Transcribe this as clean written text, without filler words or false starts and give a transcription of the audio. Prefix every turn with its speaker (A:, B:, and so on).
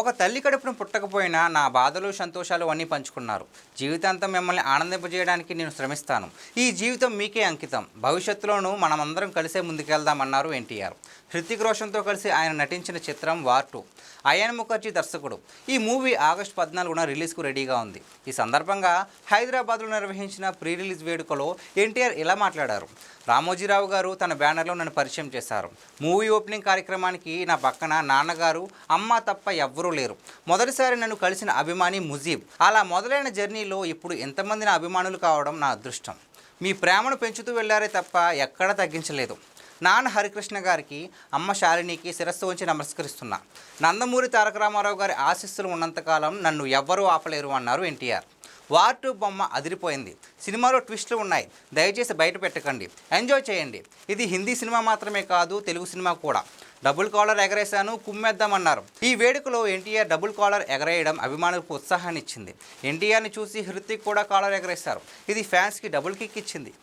A: ఒక తల్లి కడుపున పుట్టకపోయినా నా బాధలు సంతోషాలు అన్నీ పంచుకున్నారు. జీవితాంతం మిమ్మల్ని ఆనందింపజేయడానికి నేను శ్రమిస్తాను. ఈ జీవితం మీకే అంకితం. భవిష్యత్తులోనూ మనమందరం కలిసే ముందుకెళ్దామన్నారు ఎన్టీఆర్. హృతిక్ రోషన్తో కలిసి ఆయన నటించిన చిత్రం వార్ 2. అయాన్ ముఖర్జీ దర్శకుడు. ఈ మూవీ ఆగస్టు 14న రిలీజ్కు రెడీగా ఉంది. ఈ సందర్భంగా హైదరాబాద్లో నిర్వహించిన ప్రీ రిలీజ్ వేడుకలో ఎన్టీఆర్ ఇలా మాట్లాడారు. రామోజీరావు గారు తన బ్యానర్లో నన్ను పరిచయం చేశారు. మూవీ ఓపెనింగ్ కార్యక్రమానికి నా పక్కన నాన్నగారు, అమ్మ తప్ప ఎవ్వరూ లేరు. మొదటిసారి నన్ను కలిసిన అభిమాని ముజీబ్. అలా మొదలైన జర్నీలో ఇప్పుడు ఎంతమంది నా అభిమానులు కావడం నా అదృష్టం. మీ ప్రేమను పెంచుతూ వెళ్ళారే తప్ప ఎక్కడా తగ్గించలేదు. నాన్న హరికృష్ణ గారికి, అమ్మ శాలినికి శిరస్సు ఉంచి నమస్కరిస్తున్నా. నందమూరి తారక రామారావు గారి ఆశీస్సులు ఉన్నంతకాలం నన్ను ఎవ్వరూ ఆపలేరు అన్నారు ఎన్టీఆర్. వార్ 2 బొమ్మ అదిరిపోయింది. సినిమాలో ట్విస్టులు ఉన్నాయి. దయచేసి బయట పెట్టకండి, ఎంజాయ్ చేయండి. ఇది హిందీ సినిమా మాత్రమే కాదు, తెలుగు సినిమా కూడా. డబుల్ కాలర్ ఎగరేశాను, కుమ్మేద్దామన్నారు. ఈ వేడుకలో ఎన్టీఆర్ డబుల్ కాలర్ ఎగరేయడం అభిమానులకు ఉత్సాహాన్ని ఇచ్చింది. ఎన్టీఆర్ని చూసి హృతిక్ కూడా కాలర్ ఎగరేశారు. ఇది ఫ్యాన్స్కి డబుల్ కిక్ ఇచ్చింది.